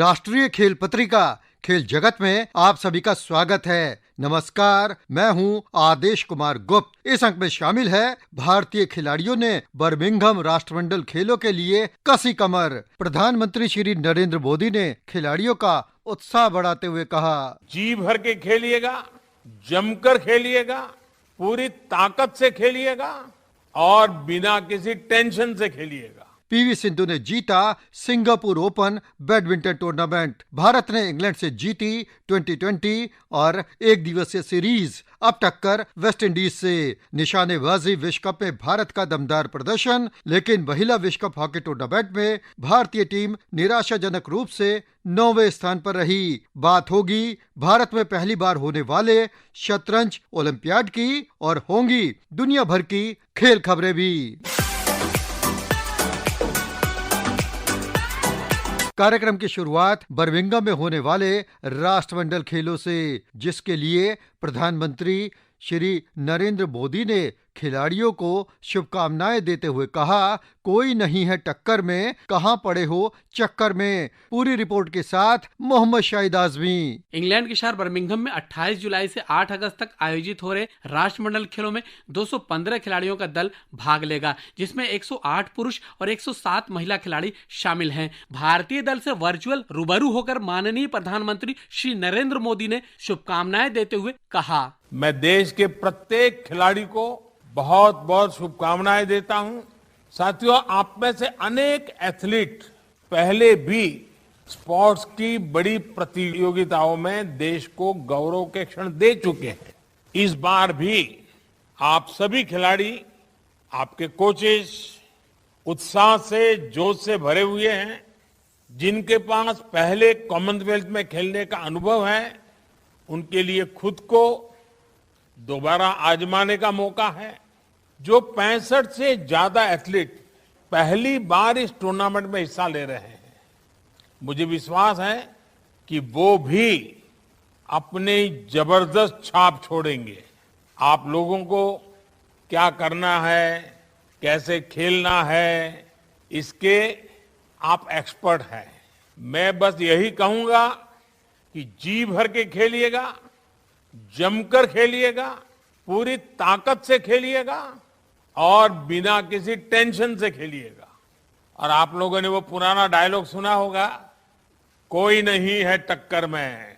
राष्ट्रीय खेल पत्रिका खेल जगत में आप सभी का स्वागत है। नमस्कार, मैं हूं आदेश कुमार गुप्त। इस अंक में शामिल है भारतीय खिलाड़ियों ने बर्मिंघम राष्ट्रमंडल खेलों के लिए कसी कमर। प्रधानमंत्री श्री नरेंद्र मोदी ने खिलाड़ियों का उत्साह बढ़ाते हुए कहा, जी भर के खेलिएगा, जमकर खेलिएगा, पूरी ताकत से खेलिएगा और बिना किसी टेंशन से खेलिएगा। पीवी सिंधु ने जीता Singapore open badminton tournament. Bharat ने इंग्लैंड से जीती 2020 और एक दिवसीय सीरीज। अब टक्कर वेस्टइंडीज से। निशानेबाजी विश्व कप में भारत का दमदार प्रदर्शन, लेकिन महिला विश्व कप हॉकी टूर्नामेंट में भारतीय टीम निराशाजनक रूप से 9वें स्थान पर रही। बात होगी भारत में पहली बार होने वाले शतरंज ओलंपियाड की और होंगी दुनिया भर की खेल खबरें भी। कार्यक्रम की शुरुआत बर्मिंघम में होने वाले राष्ट्रमंडल खेलों से, जिसके लिए प्रधानमंत्री श्री नरेंद्र मोदी ने खिलाड़ियों को शुभकामनाएं देते हुए कहा, कोई नहीं है टक्कर में, कहां पड़े हो चक्कर में। पूरी रिपोर्ट के साथ मोहम्मद शाहिद आजमी। इंग्लैंड के शहर बर्मिंघम में 28 जुलाई से 8 अगस्त तक आयोजित हो रहे राष्ट्रमंडल खेलों में 215 खिलाड़ियों का दल भाग लेगा, जिसमें 108 पुरुष और 107 महिला खिलाड़ी शामिल हैं। भारतीय दल से वर्चुअल रूबरू होकर माननीय प्रधानमंत्री श्री नरेंद्र मोदी ने शुभकामनाएं देते हुए कहा, मैं देश के प्रत्येक खिलाड़ी को बहुत बहुत शुभकामनाएं देता हूं। साथियों, आप में से अनेक एथलीट पहले भी स्पोर्ट्स की बड़ी प्रतियोगिताओं में देश को गौरव के क्षण दे चुके हैं। इस बार भी आप सभी खिलाड़ी, आपके कोचेस उत्साह से, जोश से भरे हुए हैं। जिनके पास पहले कॉमनवेल्थ में खेलने का अनुभव है, उनके लिए खुद को दोबारा आजमाने का मौका है। जो 65 से ज्यादा एथलीट पहली बार इस टूर्नामेंट में हिस्सा ले रहे हैं, मुझे विश्वास है कि वो भी अपनी जबरदस्त छाप छोड़ेंगे। आप लोगों को क्या करना है, कैसे खेलना है, इसके आप एक्सपर्ट हैं। मैं बस यही कहूंगा कि जी भर के खेलिएगा, जमकर खेलिएगा, पूरी ताकत से खेलिएगा और बिना किसी टेंशन से खेलिएगा। और आप लोगों ने वो पुराना डायलॉग सुना होगा, कोई नहीं है टक्कर में,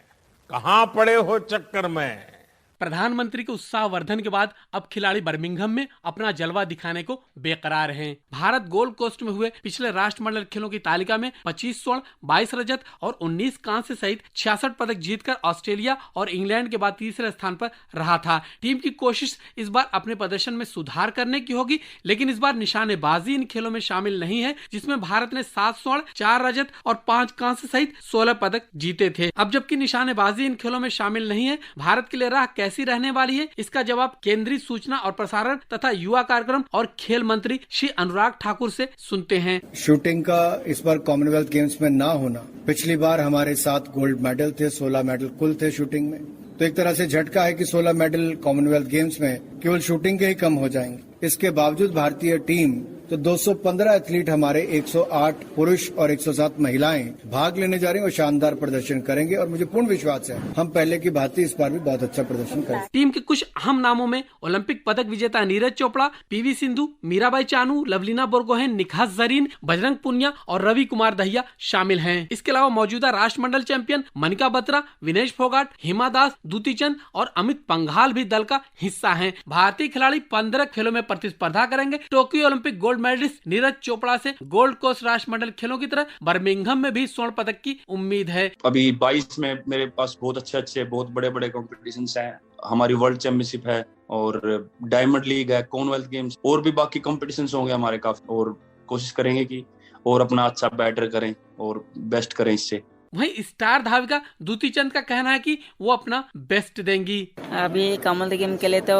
कहां पड़े हो चक्कर में। प्रधानमंत्री के उत्साहवर्धन के बाद अब खिलाड़ी बर्मिंघम में अपना जलवा दिखाने को बेकरार हैं। भारत गोल्ड कोस्ट में हुए पिछले राष्ट्रमंडल खेलों की तालिका में 25 स्वर्ण, 22 रजत और 19 कांस्य सहित 66 पदक जीतकर ऑस्ट्रेलिया और इंग्लैंड के बाद तीसरे स्थान पर रहा था। टीम की कोशिश इस बार अपने प्रदर्शन में सुधार करने की होगी, लेकिन इस बार निशानेबाजी इन खेलों में शामिल नहीं है, जिसमें भारत ने 7 स्वर्ण, 4 रजत और 5 कांस्य सहित 16 पदक जीते थे। अब जबकि निशानेबाजी इन खेलों में शामिल नहीं है, भारत के लिए राह कैसी रहने वाली है, इसका जवाब केंद्रीय सूचना और प्रसारण तथा युवा कार्यक्रम और खेल मंत्री श्री अनुराग ठाकुर से सुनते हैं। शूटिंग का इस बार कॉमनवेल्थ गेम्स में ना होना, पिछली बार हमारे 7 गोल्ड मेडल थे, 16 मेडल कुल थे शूटिंग में, तो एक तरह से झटका है कि 16 मेडल कॉमनवेल्थ गेम्स में केवल शूटिंग के ही कम हो जाएंगे। इसके बावजूद भारतीय टीम तो 215 एथलीट हमारे 108 पुरुष और 107 महिलाएं भाग लेने जा रही हैं और शानदार प्रदर्शन करेंगे और मुझे पूर्ण विश्वास है हम पहले की भांति इस बार भी बहुत अच्छा प्रदर्शन करेंगे। टीम के कुछ अहम नामों में ओलंपिक पदक विजेता नीरज चोपड़ा, पीवी सिंधु, मीराबाई चानू, लवलीना बोरगोहेन, निखात जरीन, बजरंग पुनिया और रवि कुमार दहिया शामिल हैं। इसके अलावा मौजूदा राष्ट्रमंडल चैंपियन मनिका बत्रा, विनेश फोगाट, हिमा दास, दूती चंद और अमित पंघाल भी दल का हिस्सा हैं। भारतीय खिलाड़ी 15 खेलों में प्रतिस्पर्धा करेंगे। Tokyo Olympic gold medallist Neeraj Chopra से गोल्ड कोस्ट राष्ट्रमंडल खेलों की तरह बर्मिंघम में भी स्वर्ण पदक की उम्मीद है। अभी 22 में मेरे पास बहुत अच्छे बहुत बड़े कॉम्पिटिशन्स हैं। हमारी वर्ल्ड चैंपियनशिप है और डायमंड लीग है, कॉमनवेल्थ गेम्स और भी बाकी कॉम्पिटिशन्स होंगे हमारे काफी, और कोशिश करेंगे कि और अपना अच्छा बेटर करें और बेस्ट करें इससे। वहीं स्टार धाविका दूती चंद का कहना है कि वो अपना बेस्ट देंगी। अभी कॉमनवेल्थ गेम के लिए तो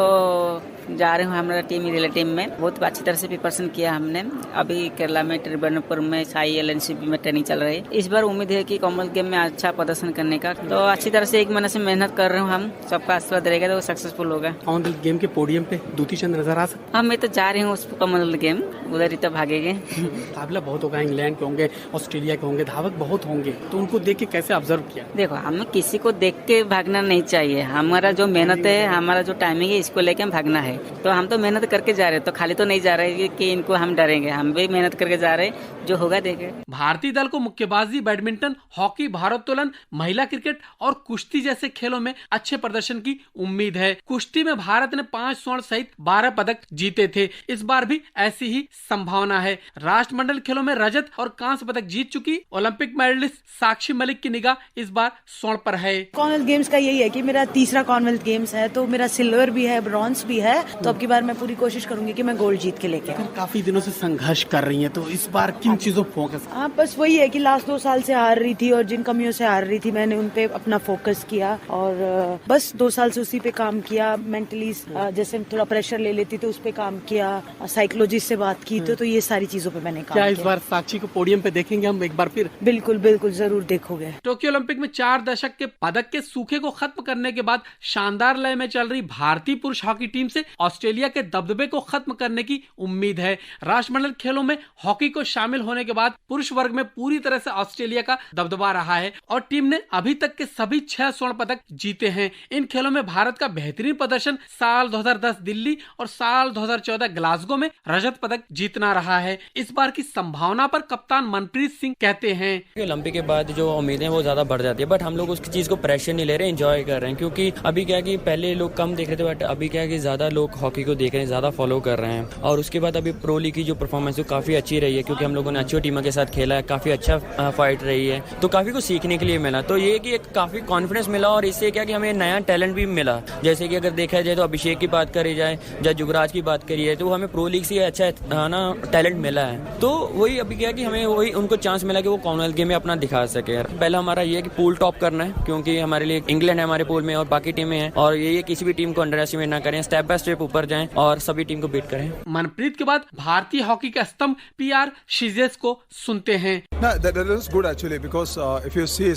जा रहे हैं हमारा टीम रिलेटिव में, बहुत अच्छी तरह से प्रिपरेशन किया हमने। अभी केरला में त्रिवेंद्रपुर में साई एलएनसीपी में ट्रेनिंग चल रही है। इस बार उम्मीद है कि कॉमनवेल्थ गेम में अच्छा प्रदर्शन करने का, तो अच्छी तरह से 1 महीने से मेहनत कर रहे हूँ हम, सबका आशीर्वाद रहेगा तो सक्सेसफुल होगा। कॉमनवेल्थ गेम के पोडियम पे दूती चंद नजर आ सकते? हाँ, मैं तो जा रही हूँ उस कॉमनवेल्थ गेम, उधर ही तो भागेंगे। मुकाबला बहुत होगा, इंग्लैंड के होंगे, ऑस्ट्रेलिया के होंगे, धावक बहुत होंगे, तो उनको देख के कैसे ऑब्जर्व किया? देखो, हमें किसी को देख के भागना नहीं चाहिए। हमारा जो मेहनत है, हमारा जो टाइमिंग है, इसको लेके हम भागना है। तो हम तो मेहनत करके जा रहे हैं, तो खाली तो नहीं जा रहे कि इनको हम डरेंगे। हम भी मेहनत करके जा रहे हैं, जो होगा देखें। भारतीय दल को मुक्केबाजी, बैडमिंटन, हॉकी, भारोत्तोलन, महिला क्रिकेट और कुश्ती जैसे खेलों में अच्छे प्रदर्शन की उम्मीद है। कुश्ती में भारत ने 5 स्वर्ण सहित 12 पदक जीते थे। इस बार भी ऐसी ही संभावना है। राष्ट्रमंडल खेलों में रजत और कांस्य पदक जीत चुकी ओलंपिक मेडलिस्ट साक्षी मलिक की निगाह इस बार स्वर्ण पर है। कॉमनवेल्थ गेम्स का यही है कि मेरा तीसरा कॉमनवेल्थ गेम्स है, तो मेरा सिल्वर भी है, ब्रॉन्ज भी है। तो अब की बार मैं पूरी कोशिश करूंगी कि मैं गोल्ड जीत के लेके आऊं। काफी दिनों से संघर्ष कर रही है, तो इस बार किन चीजों फोकस? हाँ, बस वही है कि लास्ट 2 साल से हार रही थी और जिन कमियों से हार रही थी मैंने उन पे अपना फोकस किया और बस 2 साल से उसी पे काम किया। मेंटली जैसे थोड़ा प्रेशर ले लेती तो उस पे काम किया, साइकोलॉजिस्ट से बात की, तो ये सारी चीजों पे मैंने काम किया। क्या इस बार साक्षी को पोडियम पे देखेंगे हम एक बार फिर? बिल्कुल बिल्कुल, जरूर देखोगे। टोक्यो ओलंपिक में 4 दशक के पदक के सूखे को खत्म करने के बाद शानदार लय में चल रही भारतीय पुरुष हॉकी टीम से ऑस्ट्रेलिया के दबदबे को खत्म करने की उम्मीद है। राष्ट्रमंडल खेलों में हॉकी को शामिल होने के बाद पुरुष वर्ग में पूरी तरह से ऑस्ट्रेलिया का दबदबा रहा है और टीम ने अभी तक के सभी 6 स्वर्ण पदक जीते हैं। इन खेलों में भारत का बेहतरीन प्रदर्शन साल 2010 दिल्ली और साल 2014 ग्लासगो में रजत पदक जीतना रहा है। इस बार की संभावना पर कप्तान मनप्रीत सिंह कहते हैं, ओलंपिक के बाद जो उम्मीदें वो ज्यादा बढ़ जाती है, बट हम लोग उसकी चीज को प्रेशर नहीं ले रहे, एंजॉय कर रहे हैं। क्योंकि अभी क्या कि पहले लोग कम देख रहे थे, बट अभी क्या कि ज्यादा लोग हॉकी को देख रहे हैं, ज्यादा फॉलो कर रहे हैं। और उसके बाद अभी प्रो लीग की जो परफॉर्मेंस है काफी अच्छी रही है, क्योंकि हम लोगों ने अच्छी टीमों के साथ खेला है, काफी अच्छा फाइट रही है, तो काफी कुछ सीखने के लिए मिला। तो ये कि एक काफी कॉन्फिडेंस मिला और इससे क्या कि हमें नया टैलेंट भी मिला। जैसे कि अगर देखा जाए तो अभिषेक की बात करी जाए या युवराज की बात करिए, तो हमें प्रो लीग से अच्छा ना टैलेंट मिला है। तो वही अभी क्या कि हमें वही उनको चांस मिला कि वो कॉमनवेल्थ गेम में अपना दिखा सके। पहला हमारा ये कि पूल टॉप करना है, क्योंकि हमारे लिए इंग्लैंड है हमारे पूल में और बाकी टीमें हैं, और ये किसी भी टीम को अंडर एस्टिमेट ना करें, स्टेप बाय स्टेप ऊपर जाएं और सभी टीम को बीट करें। मनप्रीत के बाद भारतीय हॉकी का स्तंभ पीआर शिजेस को सुनते हैं। That is good actually, because if you see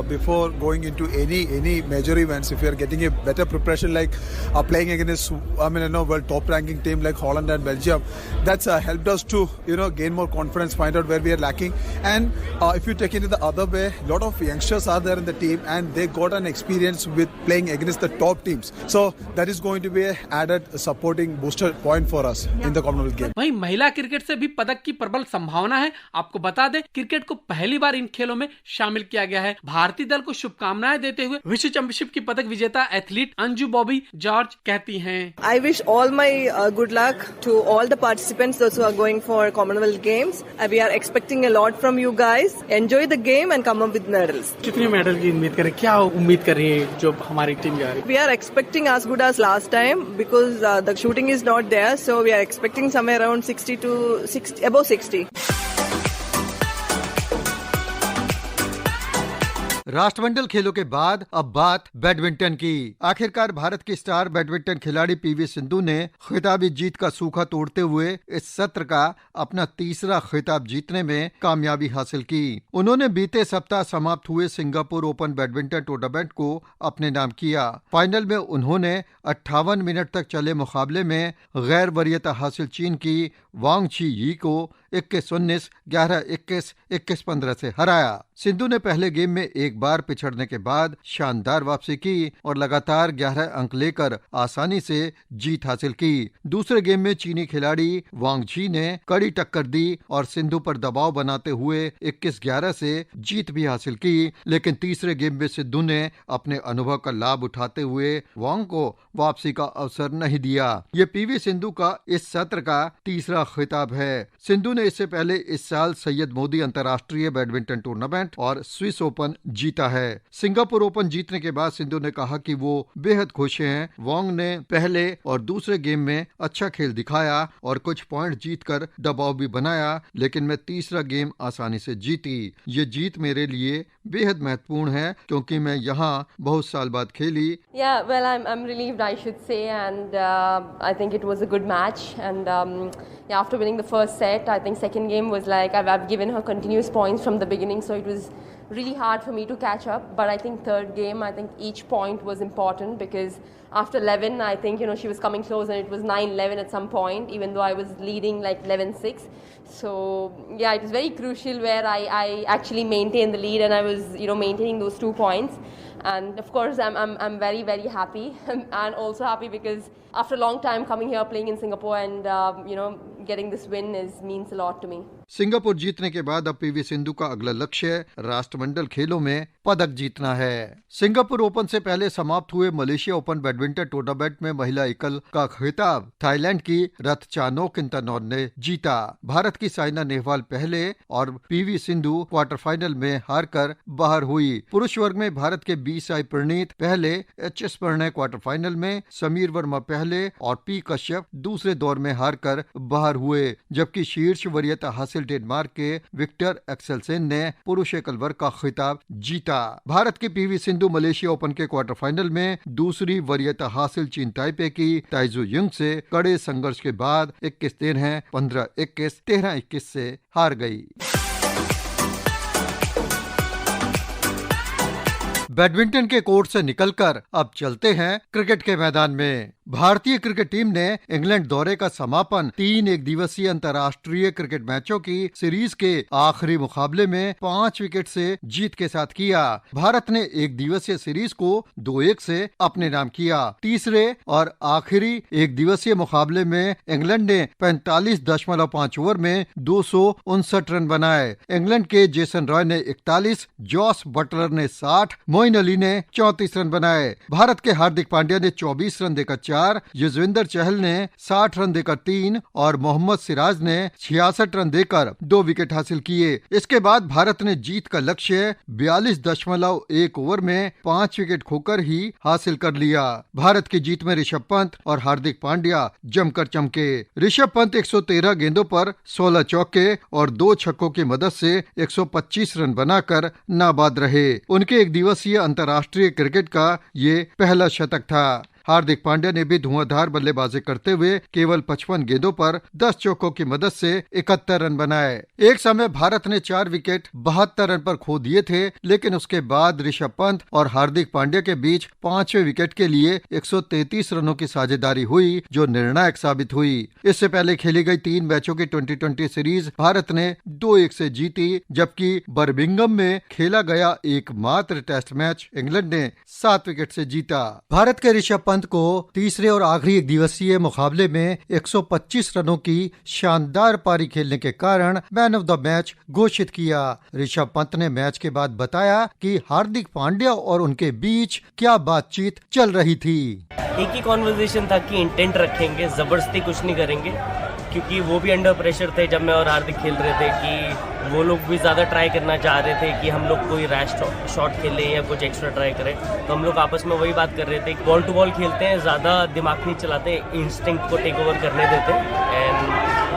before going into any major events, if you are getting a better preparation like playing against world top ranking team like Holland and Belgium, that's helped us to gain more confidence, find out where we are lacking. And if you take it the other way, a lot of youngsters are there in the team and they got an experience with playing against the top teams, so that is going to be a added supporting booster point for us in the Commonwealth game. वहीं महिला cricket से भी पदक की प्रबल संभावना है। आपको बता दें, क्रिकेट को पहली बार इन खेलों में शामिल किया गया है। भारतीय दल को शुभकामनाएं देते हुए विश्व चैंपियनशिप की पदक विजेता एथलीट अंजू बॉबी जॉर्ज कहती हैं, I wish all my good luck to all the participants, those who are going for Commonwealth Games. We are expecting a lot from you guys. Enjoy the game and come up with medals. कितने medal की उम्मीद करें? क्या उम्मीद कर रही है जो हमारी टीम जा रही है? We are expecting as good as last time because the shooting is not there, so we are expecting somewhere around 60 to 60, above 60. राष्ट्रमंडल खेलों के बाद अब बात बैडमिंटन की। आखिरकार भारत की स्टार बैडमिंटन खिलाड़ी पीवी सिंधु ने खिताबी जीत का सूखा तोड़ते हुए इस सत्र का अपना तीसरा खिताब जीतने में कामयाबी हासिल की। उन्होंने बीते सप्ताह समाप्त हुए सिंगापुर ओपन बैडमिंटन टूर्नामेंट को अपने नाम किया। फाइनल में उन्होंने 58 मिनट तक चले मुकाबले में गैर वरीयता हासिल चीन की वांग ची यी को 21-19, 11-21, 21-15 से हराया। सिंधु ने पहले गेम में एक बार पिछड़ने के बाद शानदार वापसी की और लगातार 11 अंक लेकर आसानी से जीत हासिल की। दूसरे गेम में चीनी खिलाड़ी वांग जी ने कड़ी टक्कर दी और सिंधु पर दबाव बनाते हुए 21-11 से जीत भी हासिल की, लेकिन तीसरे गेम में सिंधु ने अपने अनुभव का लाभ उठाते हुए वांग को वापसी का अवसर नहीं दिया। ये पीवी सिंधु का इस सत्र का तीसरा खिताब है। सिंधु ने इससे पहले इस साल सैयद मोदी अंतर्राष्ट्रीय बैडमिंटन टूर्नामेंट और स्विस ओपन जीता है। सिंगापुर ओपन जीतने के बाद सिंधु ने कहा कि वो बेहद खुश हैं। वांग ने पहले और दूसरे गेम में अच्छा खेल दिखाया और कुछ पॉइंट जीतकर दबाव भी बनाया, लेकिन मैं तीसरा गेम आसानी से जीती। ये जीत मेरे लिए बेहद महत्वपूर्ण है क्योंकि मैं यहाँ बहुत साल बाद खेली। Yeah, well, I'm relieved, I should say, and I think it was a good match. And yeah, after winning the first set, I think second game was like I've given her continuous points from the beginning, so it was really hard for me to catch up. But I think third game, I think each point was important because after 11, I think she was coming close, and it was 9-11 at some point, even though I was leading like 11-6. So yeah, it was very crucial where I actually maintained the lead and I was maintaining those 2 points. And of course, I'm very, very happy and also happy because after a long time coming here, playing in Singapore and, getting this win means a lot to me. Singapore जीतने के बाद अब PV Sindhu का अगला लक्ष्य राष्ट्रमंडल खेलों में पदक जीतना है। सिंगापुर ओपन से पहले समाप्त हुए मलेशिया ओपन बैडमिंटन टूर्नामेंट में महिला एकल का खिताब थाईलैंड की रत्चानोक इंतनोन ने जीता। भारत की साइना नेहवाल पहले और पीवी सिंधु क्वार्टर फाइनल में हारकर बाहर हुई। पुरुष वर्ग में भारत के बी साई प्रणीत पहले, एच.एस. प्रणय क्वार्टर फाइनल में, समीर वर्मा पहले और पी कश्यप दूसरे दौर में हारकर बाहर हुए, जबकि शीर्ष वरीयता हासिल डेनमार्क के विक्टर एक्सेलसेन ने पुरुष एकल वर्ग का खिताब जीता। भारत की पीवी सिंधु मलेशिया ओपन के क्वार्टर फाइनल में दूसरी वरीयता हासिल चीन ताइपे की ताइजू युंग से कड़े संघर्ष के बाद 21-13, 15-21, 13-21 से हार गई। बैडमिंटन के कोर्ट से निकलकर अब चलते हैं क्रिकेट के मैदान में। भारतीय क्रिकेट टीम ने इंग्लैंड दौरे का समापन 3 एक दिवसीय अंतर्राष्ट्रीय क्रिकेट मैचों की सीरीज के आखिरी मुकाबले में 5 विकेट से जीत के साथ किया। भारत ने एक दिवसीय सीरीज को 2-1 से अपने नाम किया। तीसरे और आखिरी एक दिवसीय मुकाबले में इंग्लैंड ने 45.5 ओवर में 259 रन बनाए। इंग्लैंड के जेसन रॉय ने 41, जॉस बटलर ने 60, मोइन अली ने 34 रन बनाए। भारत के हार्दिक पांड्या ने 24 रन देकर 4, युजवेंद्र चहल ने 60 रन देकर 3 और मोहम्मद सिराज ने 66 रन देकर 2 विकेट हासिल किए। इसके बाद भारत ने जीत का लक्ष्य 42.1 ओवर में 5 विकेट खोकर ही हासिल कर लिया। भारत की जीत में ऋषभ पंत और हार्दिक पांड्या जमकर चमके। ऋषभ पंत 113 गेंदों पर 16 चौके और 2 छक्कों की मदद से 125 रन बनाकर नाबाद रहे। उनके एक दिवसीय अंतर्राष्ट्रीय क्रिकेट का ये पहला शतक था। हार्दिक पांड्या ने भी धुआंधार बल्लेबाजी करते हुए केवल 55 गेंदों पर 10 चौकों की मदद से 71 रन बनाए। एक समय भारत ने 4 विकेट 72 रन पर खो दिए थे, लेकिन उसके बाद ऋषभ पंत और हार्दिक पांड्या के बीच 5वें विकेट के लिए 133 रनों की साझेदारी हुई, जो निर्णायक साबित हुई। इससे पहले खेली गई 3 मैचों की 2020 सीरीज भारत ने 2-1 से जीती, जबकि बर्मिंघम में खेला गया एकमात्र टेस्ट मैच इंग्लैंड ने 7 विकेट से जीता। भारत के ऋषभ पंत को तीसरे और आखिरी एक दिवसीय मुकाबले में 125 रनों की शानदार पारी खेलने के कारण मैन ऑफ द मैच घोषित किया। ऋषभ पंत ने मैच के बाद बताया कि हार्दिक पांड्या और उनके बीच क्या बातचीत चल रही थी। एक ही कॉन्वर्सेशन था कि इंटेंट रखेंगे, जबरदस्ती कुछ नहीं करेंगे, क्योंकि वो भी अंडर प्रेशर थे जब मैं और हार्दिक खेल रहे थे कि वो लोग भी ज़्यादा ट्राई करना चाह रहे थे कि हम लोग कोई रैश शॉट खेलें या कुछ एक्स्ट्रा ट्राई करें। तो हम लोग आपस में वही बात कर रहे थे, बॉल टू बॉल खेलते हैं, ज़्यादा दिमाग नहीं चलाते, इंस्टिंक्ट को टेक ओवर करने देते and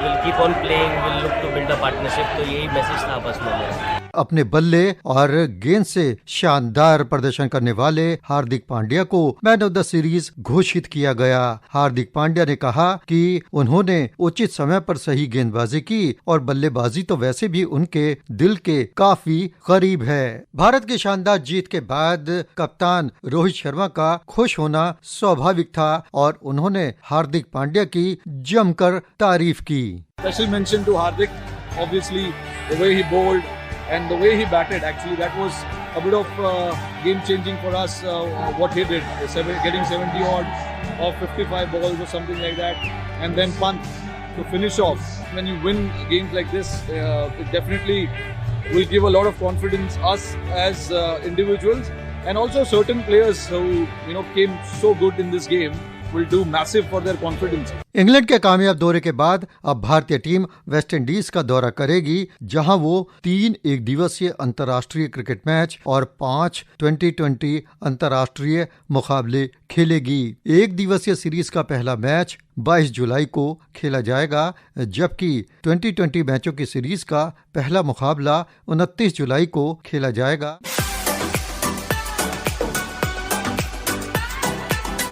will keep on playing, will look to build a partnership. तो यही मैसेज था आपस में मेरा। अपने बल्ले और गेंद से शानदार प्रदर्शन करने वाले हार्दिक पांड्या को मैन ऑफ द सीरीज घोषित किया गया। हार्दिक पांड्या ने कहा कि उन्होंने उचित समय पर सही गेंदबाजी की और बल्लेबाजी तो वैसे भी उनके दिल के काफी करीब है। भारत की शानदार जीत के बाद कप्तान रोहित शर्मा का खुश होना स्वाभाविक था और उन्होंने हार्दिक पांड्या की जमकर तारीफ की। Special mention to Hardik, obviously the way he bowled and the way he batted, actually that was a bit of game changing for us, what he did, getting 70 odd of 55 balls or something like that, and then punt to finish off. When you win games like this, it definitely will give a lot of confidence us as individuals, and also certain players who came so good in this game will do massive for their confidence. England के कामयाब दौरे के बाद अब भारतीय team West Indies का दौरा करेगी, जहां वो 3 एक दिवसीय अंतर्राष्ट्रीय क्रिकेट मैच और 5 2020 अंतर्राष्ट्रीय मुकाबले खेलेगी। एक दिवसीय सीरीज का पहला मैच 22 जुलाई को खेला जाएगा, जबकि 2020 मैचों की सीरीज का पहला मुकाबला 29 जुलाई को खेला जाएगा।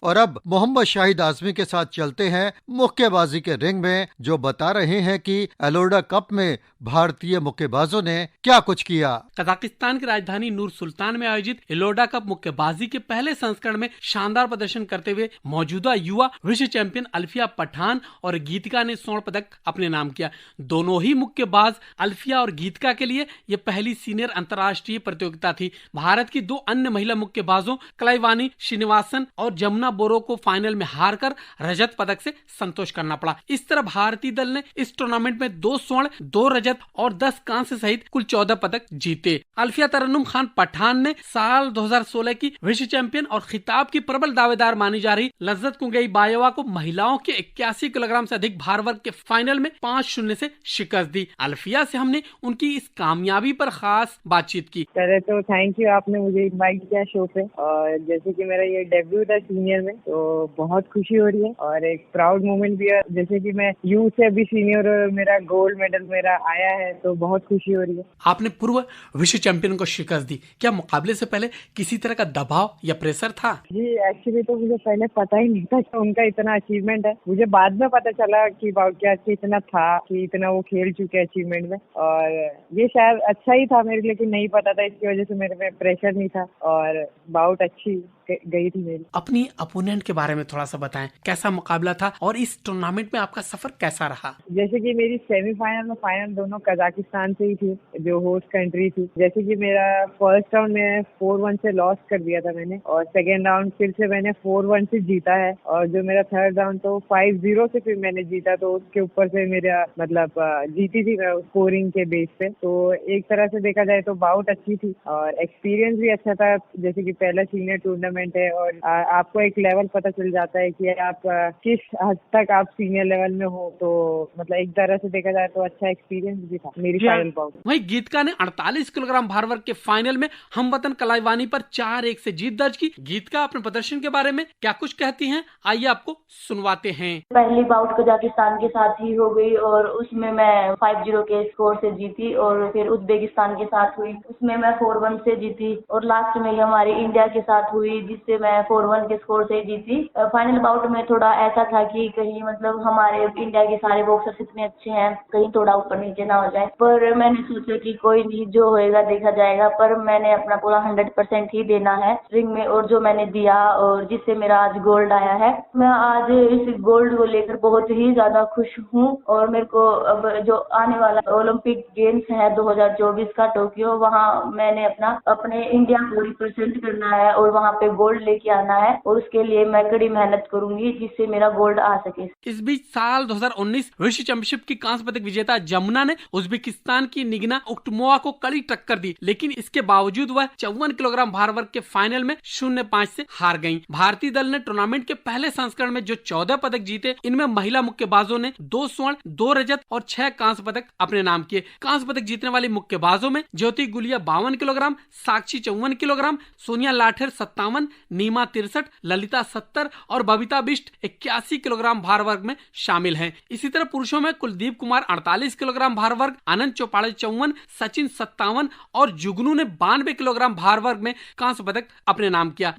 और अब मोहम्मद शाहिद आजमी के साथ चलते हैं मुक्केबाजी के रिंग में, जो बता रहे हैं कि एलोरा कप में भारतीय मुक्केबाजों ने क्या कुछ किया। कजाकिस्तान की राजधानी नूर सुल्तान में आयोजित एलोरा कप मुक्केबाजी के पहले संस्करण में शानदार प्रदर्शन करते हुए मौजूदा युवा विश्व चैंपियन अल्फिया पठान और गीतिका ने स्वर्ण पदक अपने नाम किया। दोनों ही मुक्केबाज अल्फिया और गीतिका के लिए यह पहली सीनियर अंतर्राष्ट्रीय प्रतियोगिता थी। भारत की 2 अन्य महिला मुक्केबाजों कलाइवानी श्रीनिवासन और जमुना बोरो को फाइनल में हारकर रजत पदक से संतोष करना पड़ा। इस तरह भारतीय दल ने इस टूर्नामेंट में 2 स्वर्ण, 2 रजत और 10 कांस्य सहित कुल 14 पदक जीते। अल्फिया तरन्नुम खान पठान ने साल 2016 की विश्व चैंपियन और खिताब की प्रबल दावेदार मानी जा रही लज्जत कुंगई बायोवा को महिलाओं के 81 किलोग्राम से अधिक भार वर्ग के फाइनल में 5-0 से शिकस्त दी। अल्फिया से हमने उनकी इस कामयाबी पर खास बातचीत की। पहले तो थैंक यू, आपने मुझे इनवाइट किया शो पे, और जैसे कि मेरा ये डेब्यू था सीनियर में, तो बहुत खुशी हो रही है और एक प्राउड मोमेंट भी है। जैसे कि मैं यू से अभी सीनियर और मेरा गोल्ड मेडल मेरा आया है, तो बहुत खुशी हो रही है। आपने पूर्व विश्व चैंपियन को शिकस्त दी, क्या मुकाबले से पहले किसी तरह का दबाव या प्रेशर था? जी एक्चुअली तो मुझे पहले पता ही नहीं था कि उनका इतना अचीवमेंट है। मुझे बाद में पता चला कि क्या इतना था, कि इतना वो खेल चुके अचीवमेंट में, और ये शायद अच्छा ही था मेरे लिए कि नहीं पता था, इसकी वजह से मेरे पे प्रेशर नहीं था और बाउट अच्छी गई थी मेरी। अपनी अपोनेंट के बारे में थोड़ा सा बताएं, कैसा मुकाबला था और इस टूर्नामेंट में आपका सफर कैसा रहा? जैसे कि मेरी सेमीफाइनल और फाइनल दोनों कजाकिस्तान से ही थी, जो होस्ट कंट्री थी। जैसे कि मेरा फर्स्ट राउंड में 4-1 से लॉस कर दिया था मैंने, और सेकेंड राउंड फिर से मैंने 4-1 से जीता है, और जो मेरा थर्ड राउंड तो 5-0 से फिर मैंने जीता। तो उसके ऊपर से मेरा मतलब जीती थी मैं स्कोरिंग के बेस पे। तो एक तरह से देखा जाए तो बाउट अच्छी थी और एक्सपीरियंस भी अच्छा था। जैसे कि पहला सीनियर टूर्नामेंट है और आपको एक लेवल पता चल जाता है कि आप किस हद तक आप सीनियर लेवल में हो, तो मतलब एक तरह से देखा जाए तो अच्छा एक्सपीरियंस भी था मेरी फाइनल बाउट। वहीं गीतिका ने 48 किलोग्राम भार वर्ग के फाइनल में हमवतन कलाइवानी पर 4-1 से जीत दर्ज की। गीतिका अपने प्रदर्शन के बारे में क्या कुछ कहती हैं, आइए आपको सुनवाते हैं। पहली बाउट कजाकिस्तान के साथ ही हो गई और उसमें मैं 5-0 के स्कोर से जीती, और फिर उज्बेकिस्तान के साथ हुई, उसमें मैं 4-1 से जीती, और लास्ट में हमारी इंडिया के साथ हुई जिससे मैं 4-1 के स्कोर से जीती। फाइनल बाउट में थोड़ा ऐसा था कि कहीं मतलब हमारे इंडिया के सारे बॉक्सर्स इतने अच्छे हैं, कहीं थोड़ा ऊपर नीचे ना हो जाए, पर मैंने सोचा कि कोई नहीं, जो होएगा देखा जाएगा। पर मैंने अपना पूरा 100% ही देना है रिंग में, और जो मैंने दिया और जिससे मेरा आज गोल्ड आया है। मैं आज इस गोल्ड को लेकर बहुत ही ज्यादा खुश हूँ, और मेरे को अब जो आने वाला ओलंपिक गेम्स है 2024 का टोक्यो, वहाँ मैंने अपने इंडिया को रिप्रेजेंट करना है और वहाँ पे गोल्ड लेके आना है, और उसके लिए मैं कड़ी मेहनत करूंगी जिससे मेरा गोल्ड आ सके। इस बीच साल 2019 विश्व चैंपियनशिप की कांस्य पदक विजेता जमुना ने उज्बेकिस्तान की निगना उक्टमोवा को कड़ी टक्कर दी, लेकिन इसके बावजूद वह 54 किलोग्राम भार वर्ग के फाइनल में 0-5 से हार गयी। भारतीय दल ने टूर्नामेंट के पहले संस्करण में जो 14 पदक जीते, इनमें महिला मुक्केबाजों ने 2 स्वर्ण, 2 रजत और 6 कांस्य पदक अपने नाम किए। कांस्य पदक जीतने वाली मुक्केबाजों में ज्योति गुलिया 52 किलोग्राम, साक्षी 54 किलोग्राम, सोनिया लाठेर 57, नीमा 63, ललिता 70 और बबीता बिष्ट 81 किलोग्राम भार वर्ग में शामिल हैं। इसी तरह पुरुषों में कुलदीप कुमार 48 किलोग्राम भार वर्ग, आनंद चौपाड़े 54, सचिन 57 और जुगनू ने 92 किलोग्राम भार वर्ग में कांस्य पदक अपने नाम किया।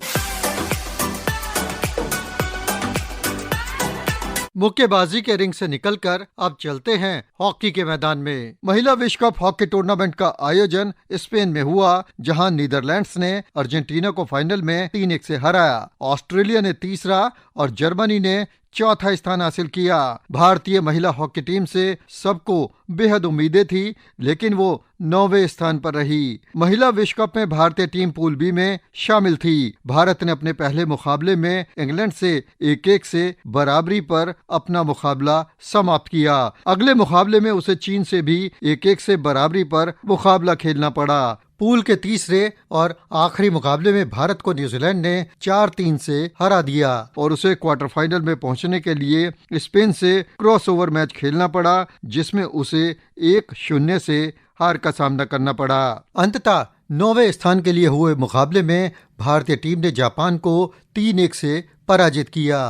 मुक्केबाजी के रिंग से निकलकर अब चलते हैं हॉकी के मैदान में। महिला विश्व कप हॉकी टूर्नामेंट का आयोजन स्पेन में हुआ, जहां नीदरलैंड्स ने अर्जेंटीना को फाइनल में 3-1 से हराया। ऑस्ट्रेलिया ने तीसरा और जर्मनी ने चौथा स्थान हासिल किया। भारतीय महिला हॉकी टीम से सबको बेहद उम्मीदें थी, लेकिन वो 9वें स्थान पर रही। महिला विश्व कप में भारतीय टीम पूल बी में शामिल थी। भारत ने अपने पहले मुकाबले में इंग्लैंड से 1-1 से बराबरी पर अपना मुकाबला समाप्त किया। अगले मुकाबले में उसे चीन से भी 1-1 से बराबरी पर मुकाबला खेलना पड़ा। पूल के तीसरे और आखिरी मुकाबले में भारत को न्यूजीलैंड ने 4-3 से हरा दिया और उसे क्वार्टर फाइनल में पहुंचने के लिए स्पेन से क्रॉसओवर मैच खेलना पड़ा, जिसमें उसे 1-0 से हार का सामना करना पड़ा। अंततः 9वें स्थान के लिए हुए मुकाबले में भारतीय टीम ने जापान को 3-1 से पराजित किया।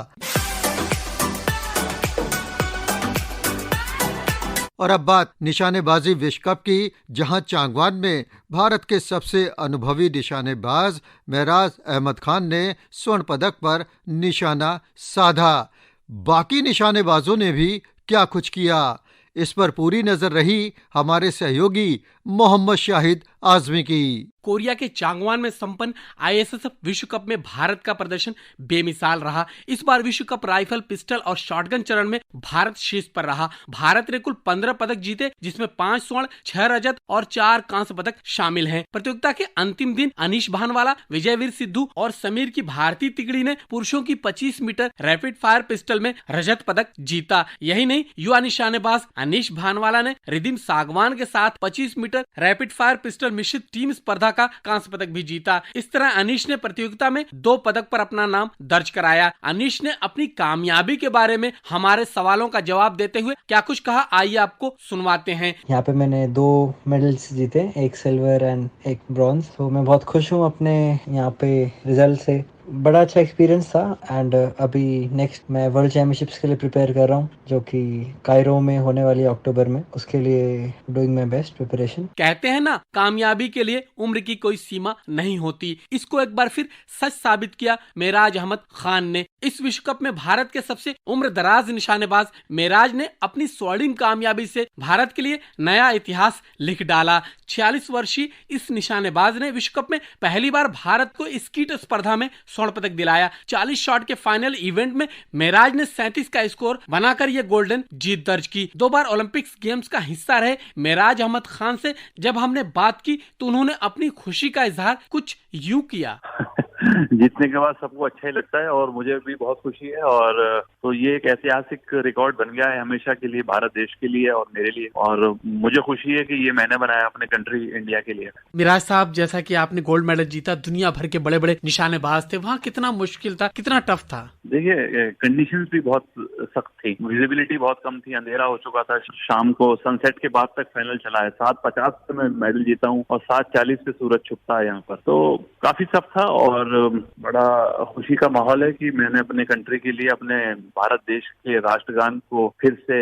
और अब बात निशानेबाजी विश्व कप की, जहां चांगवान में भारत के सबसे अनुभवी निशानेबाज मेराज अहमद खान ने स्वर्ण पदक पर निशाना साधा। बाकी निशानेबाजों ने भी क्या कुछ किया, इस पर पूरी नजर रही हमारे सहयोगी मोहम्मद शाहिद आजमी की। कोरिया के चांगवान में संपन्न ISSF विश्व कप में भारत का प्रदर्शन बेमिसाल रहा। इस बार विश्व कप राइफल, पिस्टल और शॉटगन चरण में भारत शीर्ष पर रहा। भारत ने कुल 15 पदक जीते, जिसमें 5 स्वर्ण, 6 रजत और 4 कांस्य पदक शामिल हैं। प्रतियोगिता के अंतिम दिन अनीश भानवाला, विजयवीर सिद्धू और समीर की भारतीय तिगड़ी ने पुरुषों की 25 मीटर रैपिड फायर पिस्टल में रजत पदक जीता। यही नहीं, युवा निशानेबाज अनीश भानवाला ने रिदिम सागवान के साथ 25 मीटर रैपिड फायर पिस्टल मिश्रित टीम स्पर्धा का कांस्य पदक भी जीता। इस तरह अनीश ने प्रतियोगिता में 2 पदक पर अपना नाम दर्ज कराया। अनीश ने अपनी कामयाबी के बारे में हमारे सवालों का जवाब देते हुए क्या कुछ कहा, आइए आपको सुनवाते हैं। यहाँ पे मैंने 2 मेडल्स जीते, एक सिल्वर एंड एक ब्रॉन्ज। तो मैं बहुत खुश हूँ अपने यहाँ पे रिजल्ट से। बड़ा अच्छा एक्सपीरियंस था एंड अभी नेक्स्ट मैं वर्ल्ड चैंपियनशिप्स के लिए प्रिपेयर कर रहा हूँ, जो कि कायरो में होने वाली है अक्टूबर में। उसके लिए डूइंग माय बेस्ट प्रिपरेशन। कहते हैं ना, कामयाबी के लिए उम्र की कोई सीमा नहीं होती। इसको एक बार फिर सच साबित किया मेराज अहमद खान ने। इस विश्व कप में भारत के सबसे उम्र दराज निशानेबाज मेराज ने अपनी स्वर्णिम कामयाबी से भारत के लिए नया इतिहास लिख डाला। 46 वर्षीय इस निशानेबाज ने विश्व कप में पहली बार भारत को स्कीट स्पर्धा में स्वर्ण पदक दिलाया। 40 शॉट के फाइनल इवेंट में मेराज ने 37 का स्कोर बनाकर यह गोल्डन जीत दर्ज की। 2 बार ओलंपिक्स गेम्स का हिस्सा रहे मेराज अहमद खान से जब हमने बात की तो उन्होंने अपनी खुशी का इजहार कुछ यूं किया। जीतने के बाद सबको अच्छा ही लगता है और मुझे भी बहुत खुशी है। और तो ये एक ऐतिहासिक रिकॉर्ड बन गया है हमेशा के लिए, भारत देश के लिए और मेरे लिए। और मुझे खुशी है कि ये मैंने बनाया अपने कंट्री इंडिया के लिए। मिराज साहब, जैसा कि आपने गोल्ड मेडल जीता, दुनिया भर के बड़े बड़े निशानेबाज थे, वहाँ कितना मुश्किल था, कितना टफ था? देखिए, कंडीशंस भी बहुत सख्त थी, विजिबिलिटी बहुत कम थी, अंधेरा हो चुका था। शाम को सनसेट के बाद तक फाइनल चला है। 7:50 पे मैं मेडल जीता हूँ और 7:40 पे सूरज छुपता है यहाँ पर। तो काफी टफ था और बड़ा खुशी का माहौल है कि मैंने अपने कंट्री के लिए, अपने भारत देश के राष्ट्रगान को फिर से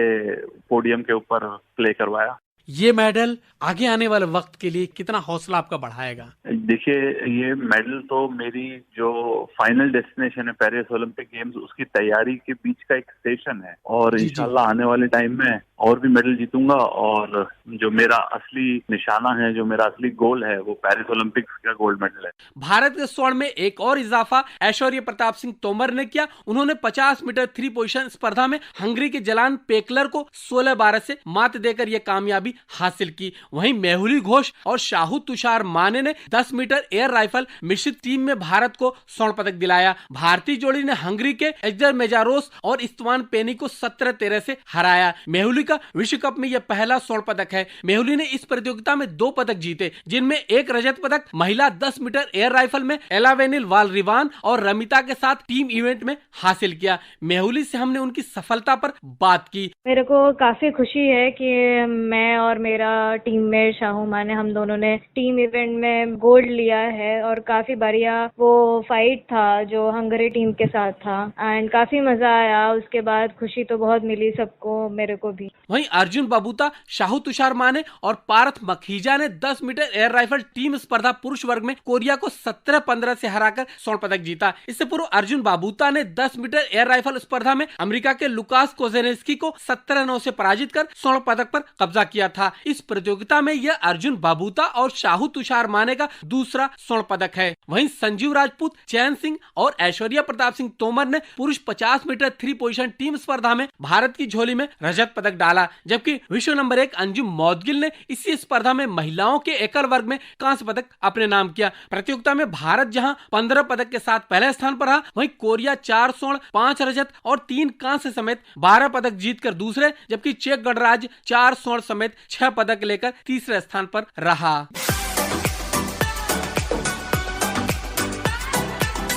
पोडियम के ऊपर प्ले करवाया। ये मेडल आगे आने वाले वक्त के लिए कितना हौसला आपका बढ़ाएगा? देखिए, ये मेडल तो मेरी जो फाइनल डेस्टिनेशन है पेरिस ओलंपिक गेम्स, उसकी तैयारी के बीच का एक स्टेशन है। और इंशाल्लाह आने वाले टाइम में और भी मेडल जीतूंगा और जो मेरा असली निशाना है, जो मेरा असली गोल है, वो पेरिस ओलंपिक्स का गोल्ड मेडल है। भारत के स्वर्ण में एक और इजाफा ऐश्वर्य प्रताप सिंह तोमर ने किया। उन्होंने 50 मीटर 3 पोजीशन स्पर्धा में हंगरी के जलान पेकलर को 16-12 से मात देकर यह कामयाबी हासिल की। वहीं मेहुली घोष और शाहू तुषार माने ने 10 मीटर एयर राइफल मिश्रित टीम में भारत को स्वर्ण पदक दिलाया। भारतीय जोड़ी ने हंगरी के एजर मेजारोस और इस्तवान पेनी को 17-13 से हराया। मेहुली का विश्व कप में यह पहला स्वर्ण पदक है। मेहुली ने इस प्रतियोगिता में 2 पदक जीते, जिनमें एक रजत पदक महिला 10 मीटर एयर राइफल में एलावेनिल वालरिवान और रमिता के साथ टीम इवेंट में हासिल किया। मेहुली से हमने उनकी सफलता पर बात की। मेरे को काफी खुशी है कि मैं और मेरा टीममेट शाहू माने, हम दोनों ने टीम इवेंट में गोल्ड लिया है। और काफी बढ़िया वो फाइट था जो हंगरी टीम के साथ था एंड काफी मजा आया। उसके बाद खुशी तो बहुत मिली सबको, मेरे को भी। वहीं अर्जुन बबूता, शाहू तुषार माने और पार्थ मखीजा ने 10 मीटर एयर राइफल टीम स्पर्धा पुरुष वर्ग में कोरिया को 17-15 से हराकर स्वर्ण पदक जीता। इससे पूर्व अर्जुन बबूता ने 10 मीटर एयर राइफल स्पर्धा में अमेरिका के लुकास कोजेनेस्की को 17-9 से पराजित कर स्वर्ण पदक पर कब्जा किया था। इस प्रतियोगिता में यह अर्जुन बबूता और शाहू तुषार माने का दूसरा स्वर्ण पदक है। वहीं संजीव राजपूत, चैन सिंह और ऐश्वर्या प्रताप सिंह तोमर ने पुरुष 50 मीटर 3 पोजीशन टीम स्पर्धा में भारत की झोली में रजत पदक डाला, जबकि विश्व नंबर 1 अंजुम मौदगिल ने इसी स्पर्धा में महिलाओं के एकल वर्ग में कांस्य पदक अपने नाम किया। प्रतियोगिता में भारत जहां 15 पदक के साथ पहले स्थान पर रहा, वहीं कोरिया 4 स्वर्ण, 5 रजत और 3 कांस्य समेत 12 पदक जीतकर दूसरे, जबकि चेक गणराज्य 4 स्वर्ण समेत 6 पदक लेकर तीसरे स्थान पर रहा।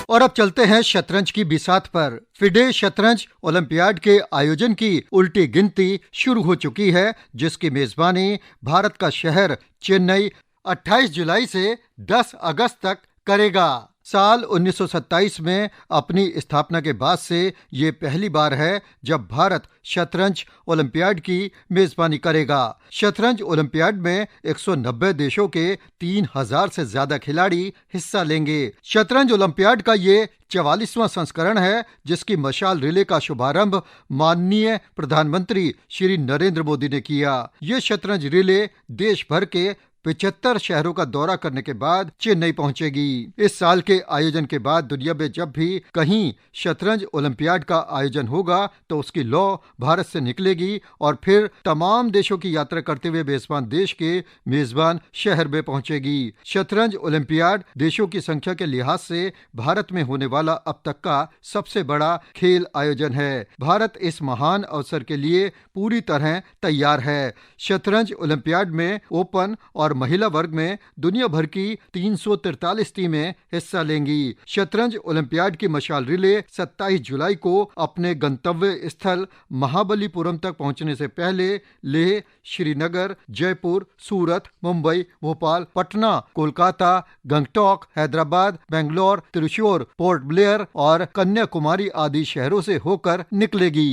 और अब चलते हैं शतरंज की बिसात पर। फिडे शतरंज ओलंपियाड के आयोजन की उल्टी गिनती शुरू हो चुकी है, जिसकी मेजबानी भारत का शहर चेन्नई 28 जुलाई से 10 अगस्त तक करेगा। साल 1927 में अपनी स्थापना के बाद से ये पहली बार है जब भारत शतरंज ओलंपियाड की मेजबानी करेगा। शतरंज ओलंपियाड में 190 देशों के 3000 से ज्यादा खिलाड़ी हिस्सा लेंगे। शतरंज ओलंपियाड का ये 44वां संस्करण है, जिसकी मशाल रिले का शुभारंभ माननीय प्रधानमंत्री श्री नरेंद्र मोदी ने किया। ये शतरंज रिले देश भर के 75 शहरों का दौरा करने के बाद चेन्नई पहुंचेगी। इस साल के आयोजन के बाद दुनिया में जब भी कहीं शतरंज ओलंपियाड का आयोजन होगा तो उसकी लौ भारत से निकलेगी और फिर तमाम देशों की यात्रा करते हुए मेजबान देश के मेजबान शहर में पहुंचेगी। शतरंज ओलंपियाड देशों की संख्या के लिहाज से भारत में होने वाला अब तक का सबसे बड़ा खेल आयोजन है। भारत इस महान अवसर के लिए पूरी तरह तैयार है। शतरंज ओलंपियाड में ओपन और महिला वर्ग में दुनिया भर की 343 टीमें हिस्सा लेंगी। शतरंज ओलंपियाड की मशाल रिले 27 जुलाई को अपने गंतव्य स्थल महाबलीपुरम तक पहुंचने से पहले लेह, श्रीनगर, जयपुर, सूरत, मुंबई, भोपाल, पटना, कोलकाता, गंगटोक, हैदराबाद, बेंगलोर, त्रिशूर, पोर्ट ब्लेयर और कन्याकुमारी आदि शहरों से होकर निकलेगी।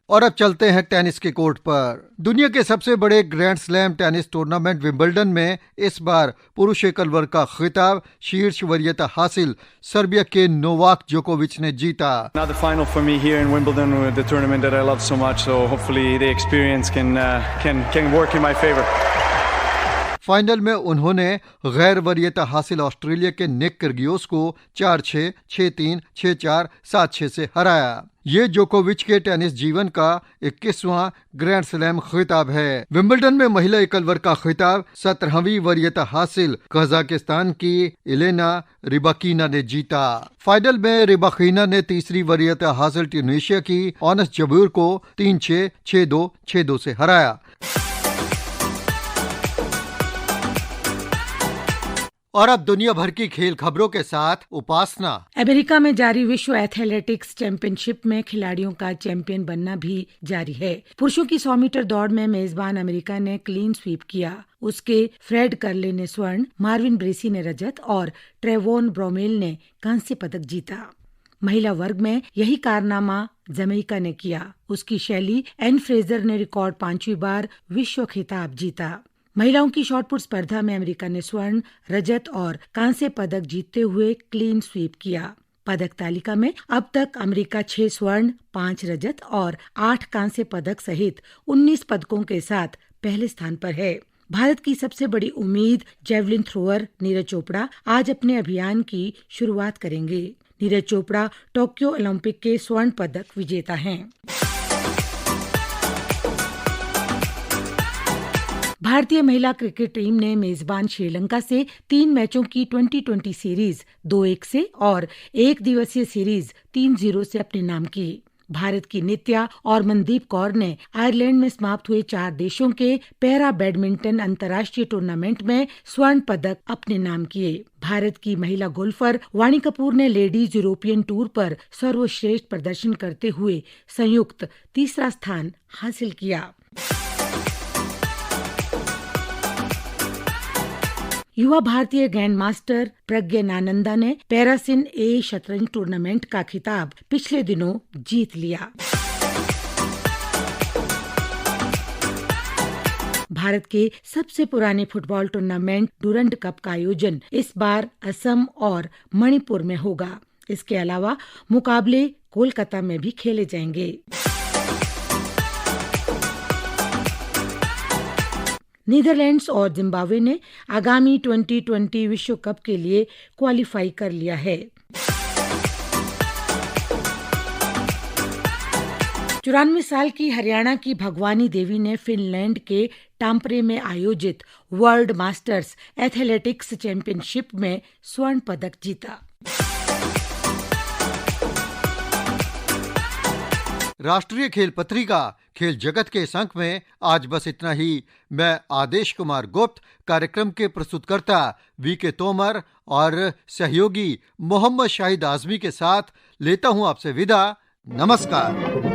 और अब चलते हैं टेनिस के कोर्ट पर। दुनिया के सबसे बड़े grand slam tennis tournament Wimbledon में इस बार पुरुष एकल वर्ग का खिताब शीर्ष वरीयता हासिल सर्बिया के नोवाक जोकोविच ने जीता। Another final for me here in Wimbledon, the tournament that I love so much. So hopefully the experience can work in my favor. Final में उन्होंने गैर वरीयता हासिल ऑस्ट्रेलिया के निक किर्गियोस को 4-6, 6-3, 6-4, 7-6 से हराया। ये जोकोविच के टेनिस जीवन का 21वां ग्रैंड स्लैम खिताब है। विंबलडन में महिला एकल वर्ग का खिताब 17वीं वरीयता हासिल कजाकिस्तान की एलेना रिबाकीना ने जीता। फाइनल में रिबाकीना ने तीसरी वरीयता हासिल ट्यूनीशिया की ऑनस जबूर को 3-6, 6-2, 6-2 से हराया। और अब दुनिया भर की खेल खबरों के साथ उपासना। अमेरिका में जारी विश्व एथलेटिक्स चैंपियनशिप में खिलाड़ियों का चैंपियन बनना भी जारी है। पुरुषों की 100 मीटर दौड़ में मेजबान अमेरिका ने क्लीन स्वीप किया। उसके फ्रेड कर्ले ने स्वर्ण, मार्विन ब्रेसी ने रजत और ट्रेवोन ब्रोमेल ने कांस्य पदक जीता। महिला वर्ग में यही कारनामा जमैका ने किया। उसकी शैली एन फ्रेजर ने रिकॉर्ड 5वीं बार विश्व खिताब जीता। महिलाओं की शॉटपुट स्पर्धा में अमेरिका ने स्वर्ण, रजत और कांस्य पदक जीतते हुए क्लीन स्वीप किया। पदक तालिका में अब तक अमेरिका 6 स्वर्ण, 5 रजत और 8 कांस्य पदक सहित 19 पदकों के साथ पहले स्थान पर है। भारत की सबसे बड़ी उम्मीद जेवलिन थ्रोअर नीरज चोपड़ा आज अपने अभियान की शुरुआत करेंगे। नीरज चोपड़ा टोक्यो ओलंपिक के स्वर्ण पदक विजेता हैं। भारतीय महिला क्रिकेट टीम ने मेजबान श्रीलंका से 3 मैचों की 2020 सीरीज 2-1 से और 1 दिवसीय सीरीज 3-0 से अपने नाम की। भारत की नित्या और मनदीप कौर ने आयरलैंड में समाप्त हुए 4 देशों के पैरा बैडमिंटन अंतर्राष्ट्रीय टूर्नामेंट में स्वर्ण पदक अपने नाम किए। भारत की महिला गोल्फर वाणी कपूर ने लेडीज यूरोपियन टूर पर सर्वश्रेष्ठ प्रदर्शन करते हुए संयुक्त 3रा स्थान हासिल किया। युवा भारतीय ग्रैंड मास्टर प्रज्ञानंदा ने पैरासिन ए शतरंज टूर्नामेंट का खिताब पिछले दिनों जीत लिया। भारत के सबसे पुराने फुटबॉल टूर्नामेंट डुरंड कप का आयोजन इस बार असम और मणिपुर में होगा। इसके अलावा मुकाबले कोलकाता में भी खेले जाएंगे। नीदरलैंड्स और जिम्बाब्वे ने आगामी 2020 विश्व कप के लिए क्वालिफाई कर लिया है। 94 साल की हरियाणा की भगवानी देवी ने फिनलैंड के टाम्परे में आयोजित वर्ल्ड मास्टर्स एथलेटिक्स चैंपियनशिप में स्वर्ण पदक जीता। राष्ट्रीय खेल पत्रिका खेल जगत के इस अंक में आज बस इतना ही। मैं आदेश कुमार गुप्त कार्यक्रम के प्रस्तुतकर्ता वीके तोमर और सहयोगी मोहम्मद शाहिद आजमी के साथ लेता हूं आपसे विदा। नमस्कार।